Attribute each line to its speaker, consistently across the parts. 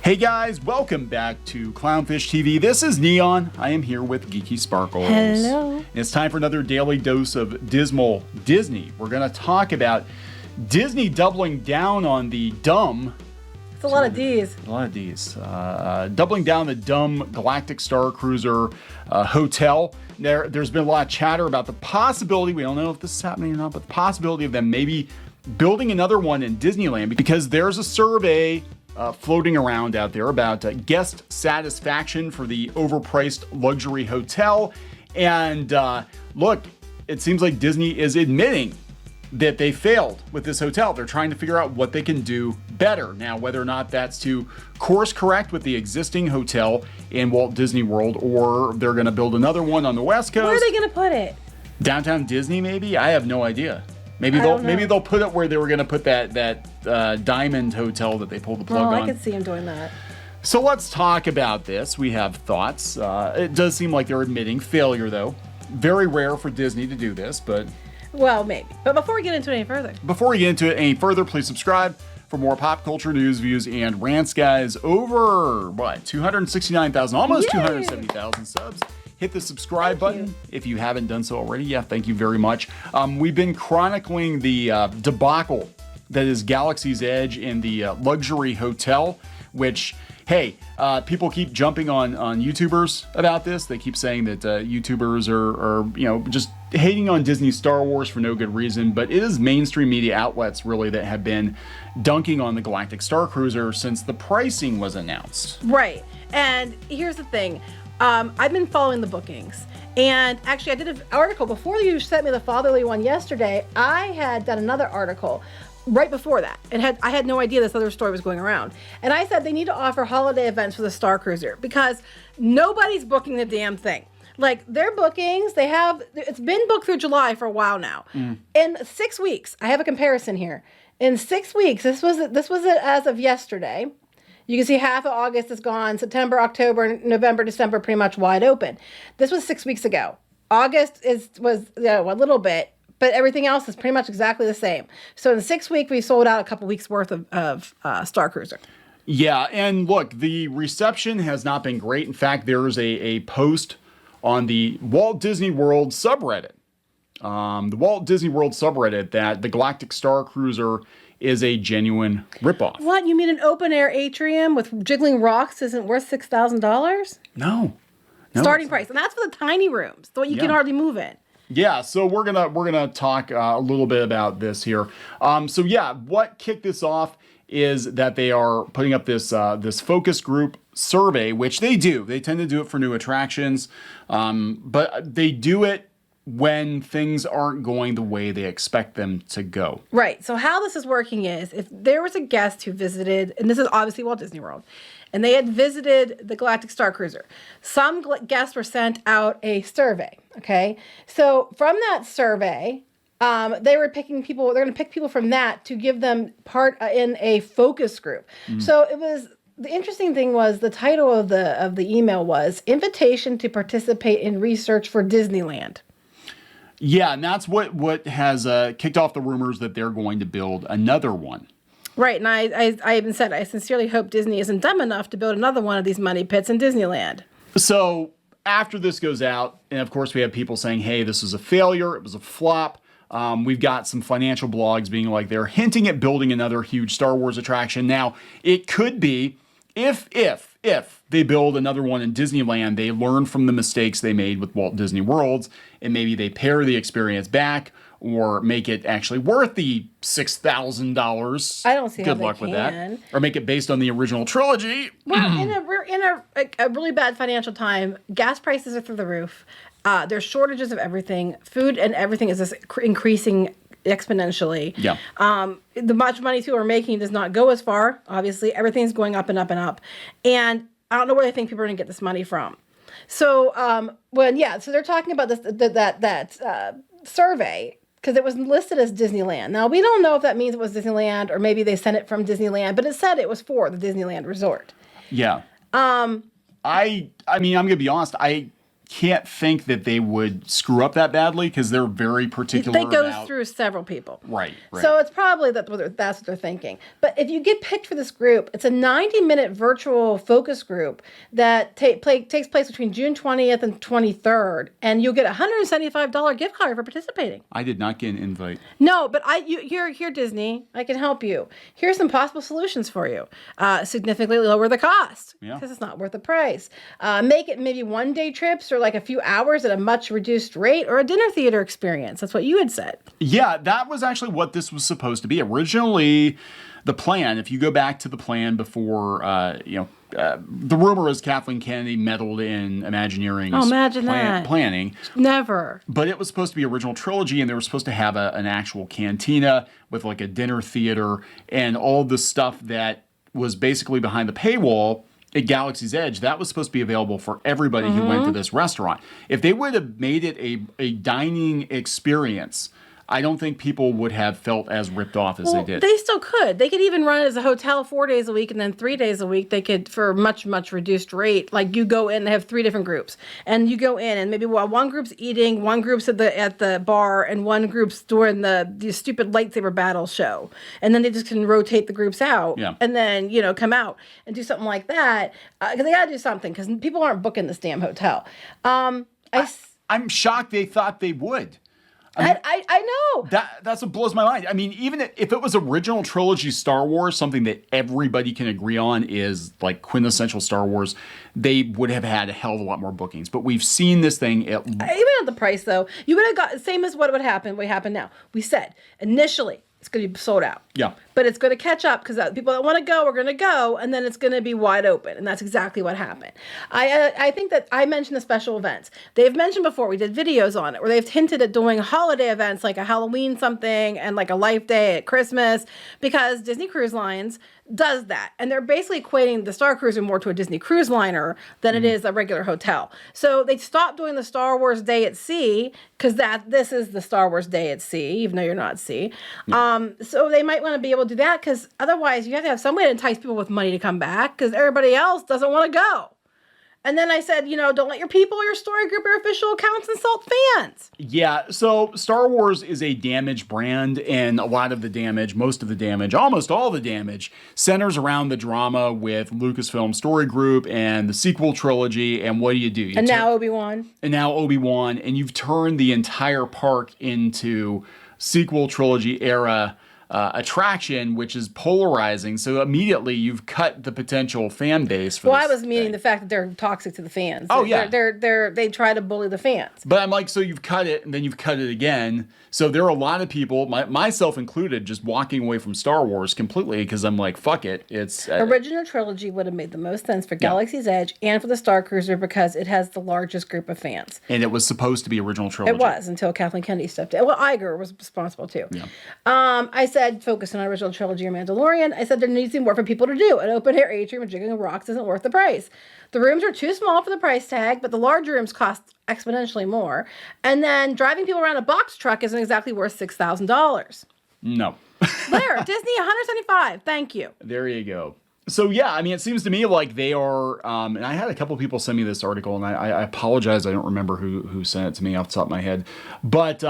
Speaker 1: Hey guys, welcome back to Clownfish TV. This is Neon. I am here with Geeky Sparkles.
Speaker 2: Hello.
Speaker 1: And it's time for another daily dose of dismal Disney. We're going to talk about Disney doubling down on the dumb.
Speaker 2: It's a lot of D's.
Speaker 1: A lot of D's. Doubling down the dumb Galactic Starcruiser hotel. There's been a lot of chatter about the possibility, we don't know if this is happening or not, but the possibility of them maybe building another one in Disneyland because there's a survey floating around out there about guest satisfaction for the overpriced luxury hotel. And look, it seems like Disney is admitting that they failed with this hotel. They're trying to figure out what they can do better. Now, whether or not that's to course correct with the existing hotel in Walt Disney World, or they're going to build another one on the West Coast.
Speaker 2: Where are they going to put it?
Speaker 1: Downtown Disney, maybe? I have no idea. Maybe they'll put it where they were going to put that diamond hotel that they pulled the plug on.
Speaker 2: I could see them doing that.
Speaker 1: So let's talk about this. We have thoughts. It does seem like they're admitting failure, though. Very rare for Disney to do this, but...
Speaker 2: Well, maybe. But before we get into it any further, please subscribe for more pop culture news, views, and rants, guys. Over, 269,000, almost 270,000 subs. Hit the subscribe button if you haven't done so already. Yeah, thank you very much. We've been chronicling the debacle that is Galaxy's Edge in the luxury hotel, which, hey, people keep jumping on YouTubers about this. They keep saying that YouTubers are just hating on Disney Star Wars for no good reason, but it is mainstream media outlets really that have been dunking on the Galactic Starcruiser since the pricing was announced. Right. And here's the thing. I've been following the bookings, and actually I did an article before you sent me the fatherly one yesterday. I had done another article right before that, and I had no idea this other story was going around. And I said they need to offer holiday events for the Starcruiser because nobody's booking the damn thing. Like, their bookings, it's been booked through July for a while now. In 6 weeks, I have a comparison here. In 6 weeks, this was it as of yesterday. You can see half of August is gone. September, October, November, December, pretty much wide open. This was 6 weeks ago. August was a little bit, but everything else is pretty much exactly the same. So in 6 weeks, we sold out a couple weeks worth of Starcruiser.
Speaker 1: Yeah, and look, the reception has not been great. In fact, there's a post on the Walt Disney World subreddit. The Walt Disney World subreddit that the Galactic Starcruiser is a genuine ripoff.
Speaker 2: What? You mean an open-air atrium with jiggling rocks isn't worth $6,000?
Speaker 1: No.
Speaker 2: Starting price. And that's for the tiny rooms, the one you can hardly move in.
Speaker 1: Yeah, so we're gonna talk a little bit about this here. What kicked this off is that they are putting up this focus group survey, which they do. They tend to do it for new attractions, but they do it when things aren't going the way they expect them to go.
Speaker 2: Right. So how this is working is if there was a guest who visited, and this is obviously Walt Disney World, and they had visited the Galactic Starcruiser, some guests were sent out a survey. Okay. So from that survey, they were picking people. They're going to pick people from that to give them part in a focus group. So it was. The interesting thing was the title of the email was "Invitation to Participate in Research for Disneyland."
Speaker 1: Yeah, and that's what has kicked off the rumors that they're going to build another one.
Speaker 2: Right, and I even said I sincerely hope Disney isn't dumb enough to build another one of these money pits in Disneyland.
Speaker 1: So after this goes out, and of course we have people saying, hey, this was a failure, it was a flop. We've got some financial blogs being like they're hinting at building another huge Star Wars attraction. Now, it could be if they build another one in Disneyland, they learn from the mistakes they made with Walt Disney Worlds, and maybe they pare the experience back or make it actually worth the $6,000.
Speaker 2: I don't see
Speaker 1: Good
Speaker 2: how
Speaker 1: luck
Speaker 2: they
Speaker 1: with
Speaker 2: can.
Speaker 1: that. Or make it based on the original trilogy.
Speaker 2: Well, we're in a really bad financial time. Gas prices are through the roof. There's shortages of everything. Food and everything is just increasing exponentially.
Speaker 1: Yeah.
Speaker 2: The much money people are making does not go as far. Obviously, everything's going up and up and up. And I don't know where they think people are going to get this money from. So, so they're talking about this that survey because it was listed as Disneyland. Now, we don't know if that means it was Disneyland or maybe they sent it from Disneyland, but it said it was for the Disneyland Resort.
Speaker 1: Yeah. I mean, I'm going to be honest. can't think that they would screw up that badly because they're very particular.
Speaker 3: It goes through several people.
Speaker 1: Right.
Speaker 3: So it's probably that's what they're thinking. But if you get picked for this group, it's a 90-minute virtual focus group that takes place between June 20th and 23rd, and you'll get a $175 gift card for participating.
Speaker 1: I did not get an invite.
Speaker 3: No, but here, Disney, I can help you. Here's some possible solutions for you. Significantly lower the cost because it's not worth the price. Make it maybe one-day trips or like a few hours at a much reduced rate, or a dinner theater experience. That's what you had said.
Speaker 1: Yeah, that was actually what this was supposed to be. Originally, the plan, if you go back to the plan before, the rumor is Kathleen Kennedy meddled in Imagineering's planning.
Speaker 3: Never.
Speaker 1: But it was supposed to be original trilogy, and they were supposed to have an actual cantina with like a dinner theater and all the stuff that was basically behind the paywall at Galaxy's Edge. That was supposed to be available for everybody who went to this restaurant. If they would have made it a dining experience, I don't think people would have felt as ripped off as they did.
Speaker 3: They still could. They could even run it as a hotel 4 days a week, and then 3 days a week they could, for a much, much reduced rate. Like you go in and have 3 different groups. And you go in and maybe one group's eating, one group's at the bar, and one group's doing the stupid lightsaber battle show. And then they just can rotate the groups out and then, come out and do something like that. Because they got to do something because people aren't booking this damn hotel. I'm
Speaker 1: shocked they thought they would.
Speaker 3: I know.
Speaker 1: That's what blows my mind. I mean, even if it was original trilogy Star Wars, something that everybody can agree on is like quintessential Star Wars, they would have had a hell of a lot more bookings. But we've seen this thing.
Speaker 3: Even at the price, though, you would have got, same as what happened now. We said, initially, it's going to be sold out.
Speaker 1: Yeah.
Speaker 3: But it's going to catch up because people that want to go are going to go, and then it's going to be wide open. And that's exactly what happened. I think that I mentioned the special events. They've mentioned before, we did videos on it, where they've hinted at doing holiday events like a Halloween something and like a Life Day at Christmas, because Disney Cruise Lines does that. And they're basically equating the Starcruiser more to a Disney cruise liner than it is a regular hotel. So they stopped doing the Star Wars Day at Sea because this is the Star Wars Day at Sea, even though you're not at sea. So they might want to be able to do that, because otherwise you have to have some way to entice people with money to come back, because everybody else doesn't want to go. And then I said, don't let your people, your story group, your official accounts insult fans.
Speaker 1: Yeah, so Star Wars is a damaged brand, and a lot of the damage, most of the damage, almost all the damage, centers around the drama with Lucasfilm Story Group and the sequel trilogy, and what do?
Speaker 3: Now Obi-Wan.
Speaker 1: And you've turned the entire park into sequel trilogy era attraction, which is polarizing. So immediately you've cut the potential fan base for this
Speaker 3: I was meaning the fact that they're toxic to the fans.
Speaker 1: Yeah.
Speaker 3: They try to bully the fans.
Speaker 1: But I'm like, so you've cut it and then you've cut it again. So there are a lot of people, myself included, just walking away from Star Wars completely because I'm like, fuck it. It's
Speaker 3: original trilogy would have made the most sense for Galaxy's Edge and for the Starcruiser because it has the largest group of fans.
Speaker 1: And it was supposed to be original trilogy.
Speaker 3: It was, until Kathleen Kennedy stepped in. Well, Iger was responsible too. Yeah. I said focus on original trilogy or Mandalorian. I said there needs to be more for people to do. An open air atrium with jiggling rocks isn't worth the price. The rooms are too small for the price tag, but the larger rooms cost exponentially more. And then driving people around a box truck isn't exactly worth $6,000.
Speaker 1: No.
Speaker 3: There, Disney, $175. Thank you.
Speaker 1: There you go. So, yeah, I mean, it seems to me like they are, and I had a couple people send me this article, and I apologize, I don't remember who sent it to me off the top of my head, but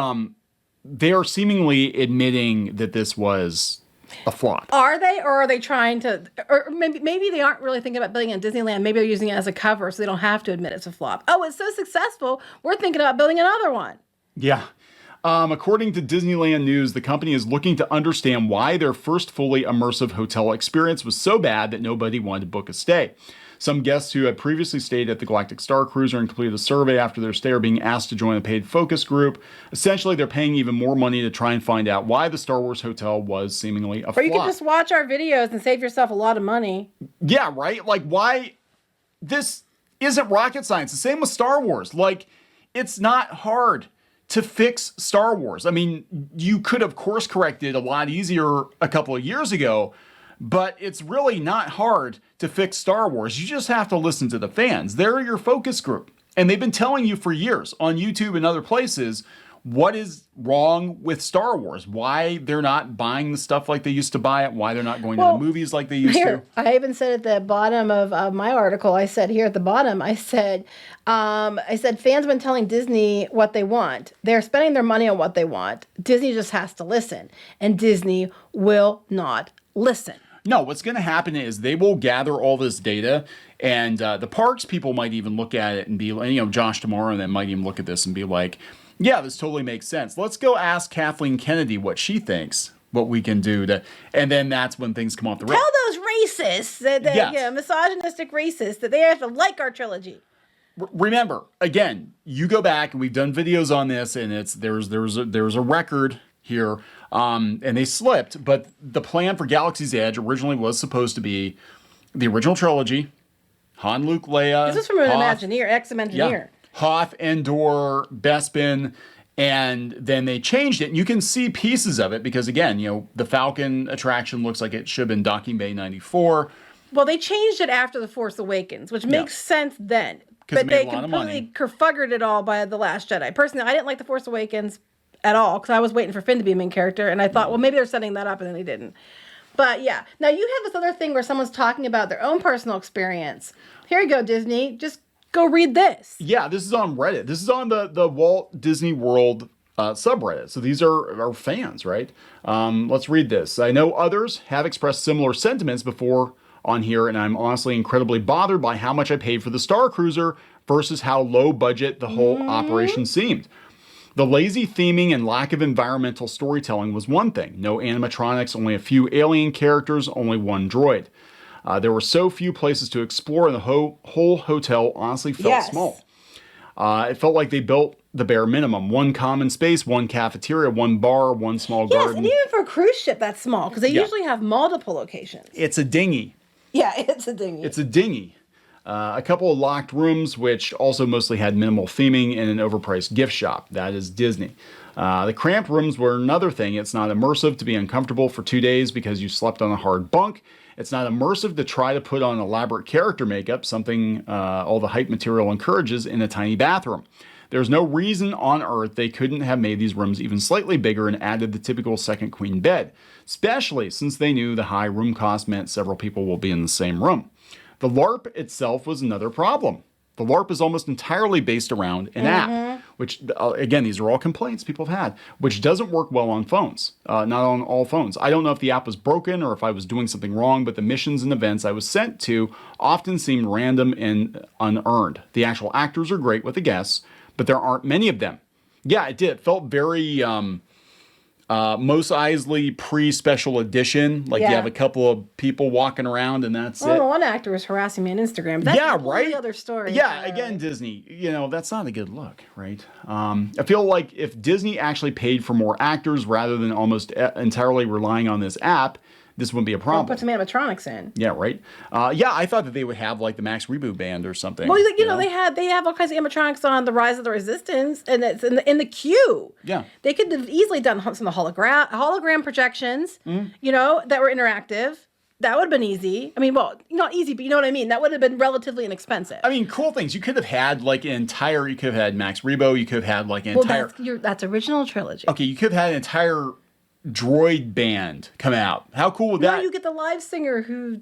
Speaker 1: they are seemingly admitting that this was a flop.
Speaker 3: Are they, or are they trying to, or maybe they aren't really thinking about building in Disneyland, maybe they're using it as a cover so they don't have to admit it's a flop. Oh, it's so successful, we're thinking about building another one.
Speaker 1: Yeah. According to Disneyland News, the company is looking to understand why their first fully immersive hotel experience was so bad that nobody wanted to book a stay. Some guests who had previously stayed at the Galactic Starcruiser and completed a survey after their stay are being asked to join a paid focus group. Essentially, they're paying even more money to try and find out why the Star Wars hotel was seemingly a flop.
Speaker 3: Or you can just watch our videos and save yourself a lot of money.
Speaker 1: Yeah, right? Like, why? This isn't rocket science. The same with Star Wars. Like, it's not hard to fix Star Wars. I mean, you could have course corrected a lot easier a couple of years ago, but it's really not hard to fix Star Wars. You just have to listen to the fans. They're your focus group. And they've been telling you for years on YouTube and other places what is wrong with Star Wars? Why they're not buying the stuff like they used to buy it? Why they're not going to the movies like they used to?
Speaker 3: I even said at the bottom of my article, I said here at the bottom, I said fans have been telling Disney what they want. They're spending their money on what they want. Disney just has to listen, and Disney will not listen.
Speaker 1: No, what's going to happen is they will gather all this data, and the parks people might even look at it and be, Josh tomorrow, and then might even look at this and be like, yeah, this totally makes sense. Let's go ask Kathleen Kennedy what she thinks, what we can do to, and then that's when things come off the rails.
Speaker 3: Tell those racists, misogynistic racists, that they have to like our trilogy.
Speaker 1: Remember, again, you go back and we've done videos on this, and there's a record here, and they slipped. But the plan for Galaxy's Edge originally was supposed to be the original trilogy, Han, Luke, Leia.
Speaker 3: This is from an Imagineer, ex-Imagineer. Yeah.
Speaker 1: Hoth, Endor, Bespin, and then they changed it. And you can see pieces of it because, again, the Falcon attraction looks like it should have been Docking Bay 94.
Speaker 3: Well, they changed it after The Force Awakens, which makes sense then. But they completely kerfuggered it all by The Last Jedi. Personally, I didn't like The Force Awakens at all because I was waiting for Finn to be a main character, and I thought, well, maybe they're setting that up, and then they didn't. But yeah, now you have this other thing where someone's talking about their own personal experience. Here you go, Disney. Just go read this.
Speaker 1: Yeah, this is on Reddit. This is on the Walt Disney World subreddit. So these are fans, right? Let's read this. I know others have expressed similar sentiments before on here, and I'm honestly incredibly bothered by how much I paid for the Starcruiser versus how low budget the whole operation seemed. The lazy theming and lack of environmental storytelling was one thing. No animatronics, only a few alien characters, only one droid. There were so few places to explore, and the whole hotel honestly felt small. It felt like they built the bare minimum. One common space, one cafeteria, one bar, one small garden.
Speaker 3: Yes, and even for a cruise ship, that's small, because they usually have multiple locations.
Speaker 1: It's a dinghy.
Speaker 3: Yeah, it's a dinghy.
Speaker 1: It's a dinghy. A couple of locked rooms, which also mostly had minimal theming, and an overpriced gift shop. That is Disney. The cramped rooms were another thing. It's not immersive to be uncomfortable for 2 days because you slept on a hard bunk. It's not immersive to try to put on elaborate character makeup, something all the hype material encourages, in a tiny bathroom. There's no reason on earth they couldn't have made these rooms even slightly bigger and added the typical second queen bed, especially since they knew the high room cost meant several people will be in the same room. The LARP itself was another problem. The LARP is almost entirely based around an app, which, again, these are all complaints people have had, which doesn't work well on phones, not on all phones. I don't know if the app was broken or if I was doing something wrong, but the missions and events I was sent to often seemed random and unearned. The actual actors are great with the guests, but there aren't many of them. Yeah, it did. It felt very Mos Eisley pre-special edition. Like you have a couple of people walking around and that's it.
Speaker 3: Well, one actor was harassing me on Instagram. That's a whole other story.
Speaker 1: Yeah, again, Disney, that's not a good look, right? I feel like if Disney actually paid for more actors rather than almost entirely relying on this app, this wouldn't be a problem.
Speaker 3: Put some animatronics in.
Speaker 1: Yeah, right. I thought that they would have like the Max Reboot Band or something.
Speaker 3: Well, they have all kinds of animatronics on the Rise of the Resistance, and it's in the queue.
Speaker 1: Yeah,
Speaker 3: they could have easily done some of the hologram projections. That were interactive. That would have been easy. I mean, well, not easy, but you know what I mean. That would have been relatively inexpensive.
Speaker 1: I mean, cool things. You could have had like an entire. You could have had Max Rebo. You could have had like an entire.
Speaker 3: That's original trilogy.
Speaker 1: Okay, you could have had an entire droid band come out. How cool would that?
Speaker 3: No, you get the live singer who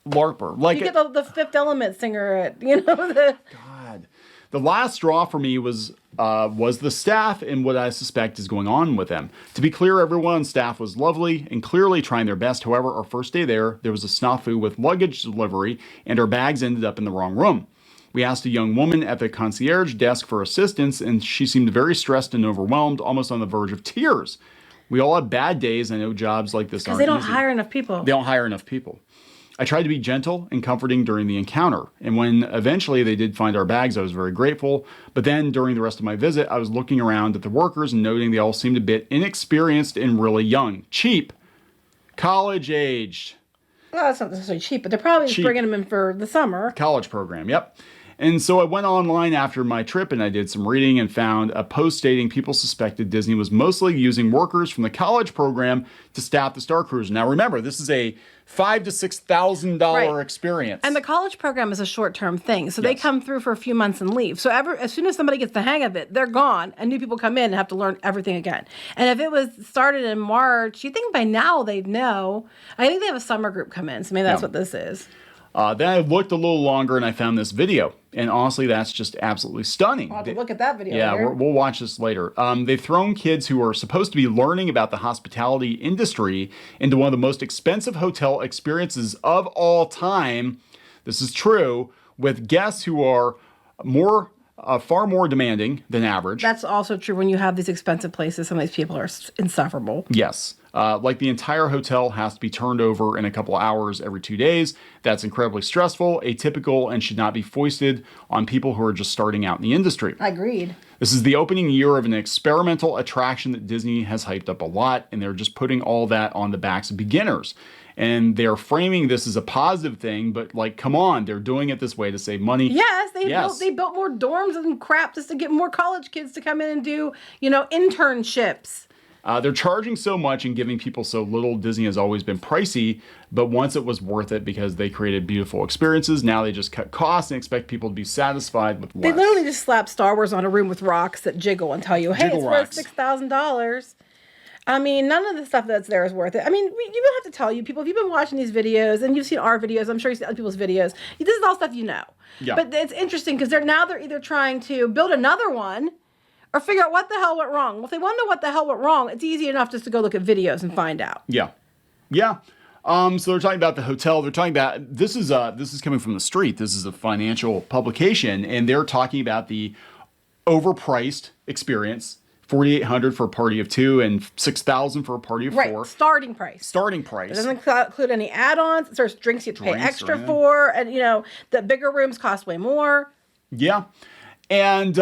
Speaker 1: LARPer.
Speaker 3: Like you get the Fifth Element singer.
Speaker 1: God, the last straw for me was the staff and what I suspect is going on with them. To be clear, everyone on staff was lovely and clearly trying their best. However, our first day there was a snafu with luggage delivery, and our bags ended up in the wrong room. We asked a young woman at the concierge desk for assistance, and she seemed very stressed and overwhelmed, almost on the verge of tears. We all have bad days. I know jobs like this aren't easy.
Speaker 3: Because they don't hire enough people.
Speaker 1: They don't hire enough people. I tried to be gentle and comforting during the encounter. And when eventually they did find our bags, I was very grateful. But then during the rest of my visit, I was looking around at the workers and noting they all seemed a bit inexperienced and really young. Cheap. College-aged.
Speaker 3: Well, that's not necessarily cheap, but they're probably just bringing them in for the summer.
Speaker 1: College program, yep. And so I went online after my trip and I did some reading and found a post stating people suspected Disney was mostly using workers from the college program to staff the Starcruiser. Now remember, this is a $5,000 to $6,000 experience.
Speaker 3: And the college program is a short-term thing. So they come through for a few months and leave. So as soon as somebody gets the hang of it, they're gone and new people come in and have to learn everything again. And if it was started in March, you think by now they'd know. I think they have a summer group come in. So maybe that's what this is.
Speaker 1: Then I looked a little longer and I found this video. And honestly, that's just absolutely stunning.
Speaker 3: I'll have to look at that video.
Speaker 1: Yeah, we'll watch this later. They've thrown kids who are supposed to be learning about the hospitality industry into one of the most expensive hotel experiences of all time. This is true, with guests who are far more demanding than average.
Speaker 3: That's also true when you have these expensive places. Some of these people are insufferable.
Speaker 1: Yes. Like the entire hotel has to be turned over in a couple hours every 2 days. That's incredibly stressful, atypical, and should not be foisted on people who are just starting out in the industry.
Speaker 3: Agreed.
Speaker 1: This is the opening year of an experimental attraction that Disney has hyped up a lot, and they're just putting all that on the backs of beginners. And they're framing this as a positive thing, but like, come on, they're doing it this way to save money.
Speaker 3: Yes, they built more dorms and crap just to get more college kids to come in and do, internships.
Speaker 1: They're charging so much and giving people so little. Disney has always been pricey, but once it was worth it because they created beautiful experiences, now they just cut costs and expect people to be satisfied with less.
Speaker 3: They literally just slap Star Wars on a room with rocks that jiggle and tell you, hey, it's worth $6,000. I mean, none of the stuff that's there is worth it. I mean, you don't have to tell you people. If you've been watching these videos and you've seen our videos, I'm sure you've seen other people's videos. This is all stuff you know.
Speaker 1: Yeah.
Speaker 3: But it's interesting because they're either trying to build another one or figure out what the hell went wrong. Well, if they want to know what the hell went wrong, it's easy enough just to go look at videos and find out.
Speaker 1: Yeah. Yeah. So they're talking about the hotel. They're talking about, this is coming from the street. This is a financial publication, and they're talking about the overpriced experience. $4,800 for a party of 2 and $6,000 for a party of 4.
Speaker 3: Right, starting price.
Speaker 1: It
Speaker 3: doesn't include any add-ons. There's drinks you have to pay extra for, and the bigger rooms cost way more.
Speaker 1: Yeah. And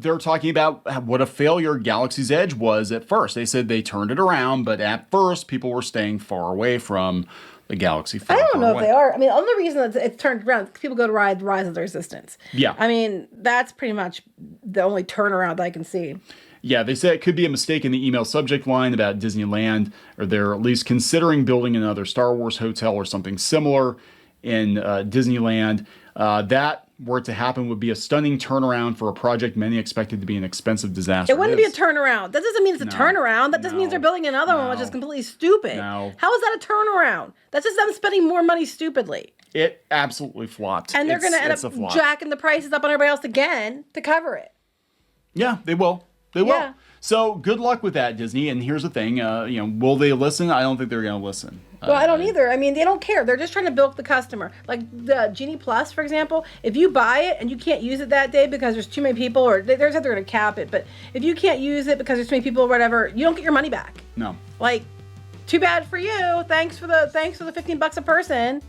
Speaker 1: they're talking about what a failure Galaxy's Edge was at first. They said they turned it around, but at first people were staying far away from the Galaxy.
Speaker 3: I don't know if they are. I mean, the only reason that it's turned around is people go to ride Rise of the Resistance.
Speaker 1: Yeah.
Speaker 3: I mean, that's pretty much the only turnaround I can see.
Speaker 1: Yeah, they say it could be a mistake in the email subject line about Disneyland, or they're at least considering building another Star Wars hotel or something similar in Disneyland. That, were it to happen, would be a stunning turnaround for a project many expected to be an expensive disaster.
Speaker 3: It wouldn't be a turnaround. That doesn't mean it's a turnaround. That just means they're building another one, which is completely stupid.
Speaker 1: No.
Speaker 3: How is that a turnaround? That's just them spending more money stupidly.
Speaker 1: It absolutely flopped.
Speaker 3: And they're going to end up jacking the prices up on everybody else again to cover it.
Speaker 1: Yeah, they will. They will.
Speaker 3: Yeah.
Speaker 1: So good luck with that, Disney. And here's the thing, will they listen? I don't think they're going to listen.
Speaker 3: Well, I don't either. I mean, they don't care. They're just trying to bilk the customer. Like the Genie Plus, for example, if you buy it and you can't use it that day because there's too many people, or they're going to cap it, but if you can't use it because there's too many people or whatever, you don't get your money back.
Speaker 1: No.
Speaker 3: Like, too bad for you. Thanks for the $15 a person.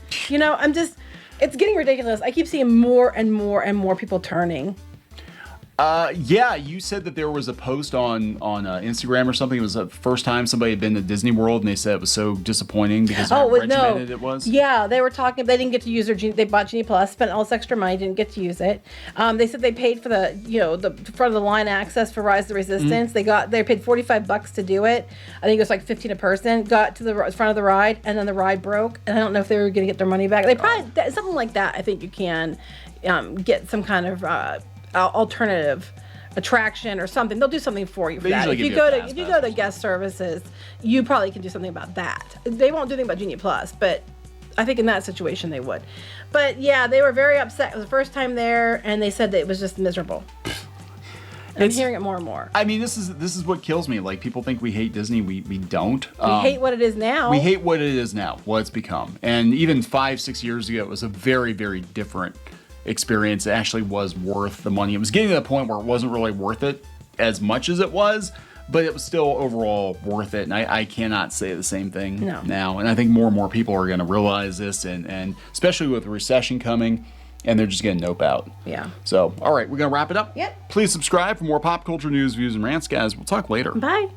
Speaker 3: It's getting ridiculous. I keep seeing more and more and more people turning.
Speaker 1: Yeah, you said that there was a post on Instagram or something. It was the first time somebody had been to Disney World, and they said it was so disappointing because of how regimented it was.
Speaker 3: Yeah, they were talking. They didn't get to use their Genie. They bought Genie Plus, spent all this extra money, didn't get to use it. They said they paid for the front of the line access for Rise of the Resistance.
Speaker 1: Mm-hmm.
Speaker 3: They paid $45 to do it. I think it was like $15 a person. Got to the front of the ride, and then the ride broke. And I don't know if they were going to get their money back. They probably something like that. I think you can get some kind of alternative attraction or something. They'll do something for you for that. If you go to guest services, you probably can do something about that. They won't do anything about Genie Plus, but I think in that situation they would. But yeah, they were very upset. It was the first time there, and they said that it was just miserable. I'm hearing it more and more.
Speaker 1: I mean, this is what kills me. Like, people think we hate Disney. We don't.
Speaker 3: We hate what it is now.
Speaker 1: We hate what it is now, what it's become. And even 5-6 years ago, it was a very, very different experience. It actually was worth the money. It was getting to the point where it wasn't really worth it as much as it was, but it was still overall worth it. And I cannot say the same thing now. And I think more and more people are going to realize this, and especially with the recession coming, and they're just going to nope out.
Speaker 3: Yeah.
Speaker 1: So, all right, we're going to wrap it up.
Speaker 3: Yep.
Speaker 1: Please subscribe for more pop culture news, views, and rants, guys. We'll talk later.
Speaker 3: Bye.